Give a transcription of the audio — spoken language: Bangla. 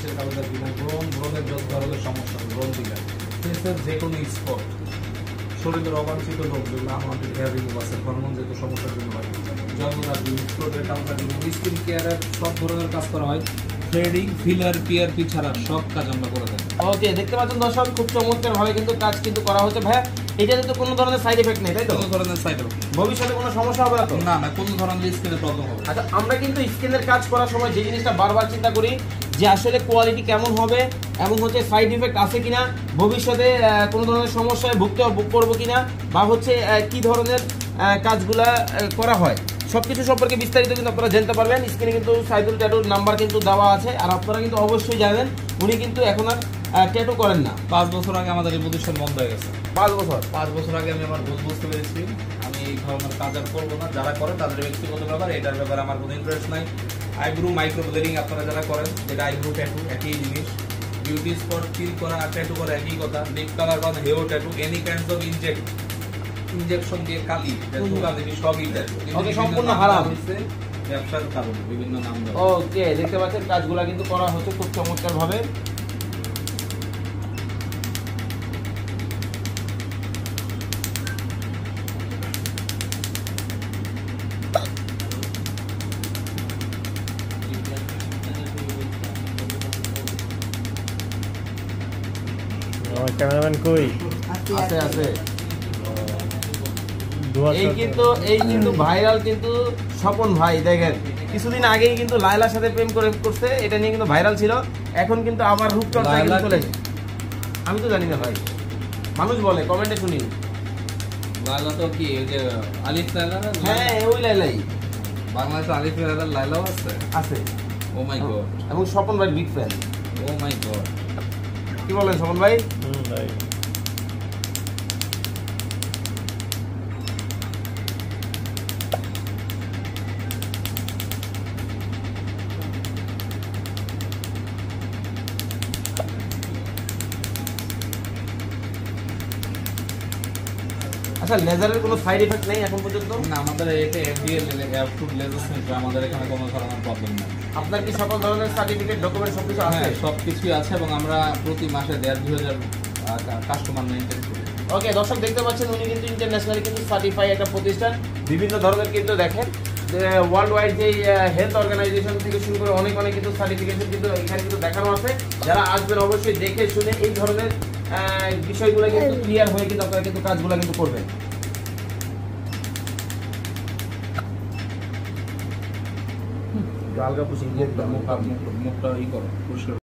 নিচে কালো কিনা ব্রণের যত ধরনের সমস্যা ব্রণ দিলে ফেসের যে কোনো স্পট শরীরের অবাঞ্ছিত রোগ যেগুলো আমাদের হেয়ার রিমুভ আছে হরমোন যেহেতু সমস্যার জন্য হয় জন্মদার দিন স্পটের কালকার দিন স্কিন কেয়ারের সব ধরনের কাজ করা হয় থ্রেডিং ফিলার পিআরপি ছাড়া সব কাজ আমরা করে থাকি। ওকে, দেখতে পাচ্ছেন দর্শক খুব চমৎকার ভাবে কিন্তু কাজ কিন্তু করা হচ্ছে। ভাইয়া এটাতে তো কোনো ধরনের সাইড এফেক্ট নেই, তাই তো? কোনো ধরনের সাইড এফেক্ট ভবিষ্যতে কোনো সমস্যা হবে না তো? না না, কোনো ধরনের স্কিনের প্রবলেম হবে। আচ্ছা, আমরা কিন্তু স্কিনের কাজ করার সময় যে জিনিসটা বারবার চিন্তা করি যে আসলে কোয়ালিটি কেমন হবে এবং হচ্ছে সাইড ইফেক্ট আছে কিনা, ভবিষ্যতে কোনো ধরনের সমস্যায় ভুগতে করবো কিনা, বা হচ্ছে কি ধরনের কাজগুলা করা হয় সবকিছু সম্পর্কে বিস্তারিত কিন্তু আপনারা জানতে পারবেন। স্ক্রিনে কিন্তু সাইদুল ট্যাটুর নাম্বার কিন্তু দেওয়া আছে, আর আপনারা কিন্তু অবশ্যই জানেন উনি কিন্তু এখন আর ট্যাটু করেন না। 5 বছর আগে আমাদের এই প্রতিষ্ঠান বন্ধ হয়ে গেছে। 5 বছর আগে আমি আমার ভুল বুঝতে পেরেছি, আমি এই ধরনের কাজ আর করবো না। যারা করে তাদের ব্যক্তিগত ব্যাপার, এটার ব্যাপারে আমার কোনো ইন্টারেস্ট নাই। আইব্রু মাইক্রো ব্লেডিং আপনারা যারা করেন, যেটা আইব্রু ট্যাটু একই জিনিস, বিউটি স্পট ফিল করা আর ট্যাটু করা একই কথা। লিপ কালার বা hair tattoo, any kinds of injection দিয়ে কালি সবই ট্যাটু সম্পূর্ণ হারাম হচ্ছে ব্যবসার কারণে বিভিন্ন নাম দেওয়া। ওকে, দেখতে পাচ্ছেন কাজগুলা কিন্তু করা হচ্ছে খুব চমৎকার ভাবে। আমার ক্যামেরাম্যান কই? আছে আছে। এই কিন্তু ভাইরাল কিন্তু স্বপন ভাই, দেখেন কিছুদিন আগেই কিন্তু লায়লার সাথে প্রেম করছে, এটা নিয়ে কিন্তু ভাইরাল ছিল। এখন কিন্তু আবার রূপচর্চা চলে, আমি তো জানি না ভাই, মানুষ বলে কমেন্টে শুনি। লায়লা তো কি এই যে আলিফ লায়লা না? হ্যাঁ, ওই লায়লাই। বাংলাদেশে আলিফ লায়লার লায়লাও আছে। ও মাই গড। এবং স্বপন ভাই বিগ ফ্যান। ও মাই গড। কি বলেন স্বপন ভাই? ভাই আচ্ছা, লেজারের কোনো সাইড এফেক্ট নেই এখন পর্যন্ত? না, আমাদের এটা এফডিএ অ্যাপ্রুভড লেজার সেন্টার, আমাদের এখানে কোনো ধরনের প্রবলেম নেই। আপনার কি সকল ধরনের সার্টিফিকেট ডকুমেন্ট সবকিছু আছে? হ্যাঁ, সবকিছুই আছে এবং আমরা প্রতি মাসে 1.5-2 হাজার কাস্টমার মেইনটেইন করি। ওকে, দর্শক দেখতে পাচ্ছেন উনি কিন্তু ইন্টারন্যাশনালি কিন্তু সার্টিফাই একটা প্রতিষ্ঠান, বিভিন্ন ধরনের কিন্তু দেখেন ওয়ার্ল্ড ওয়াইড যে হেলথ অর্গানাইজেশন থেকে শুরু করে অনেক অনেক কিন্তু সার্টিফিকেশন কিন্তু এখানে কিন্তু দেখানো আছে। যারা আসবেন অবশ্যই দেখে শুনে এই ধরনের বিষয়গুলো কিন্তু ক্লিয়ার হয়ে কিন্তু আপনারা কিন্তু কাজগুলো কিন্তু করবেন। আলগা পুষিং মুখটা ই করো পরিষ্কার।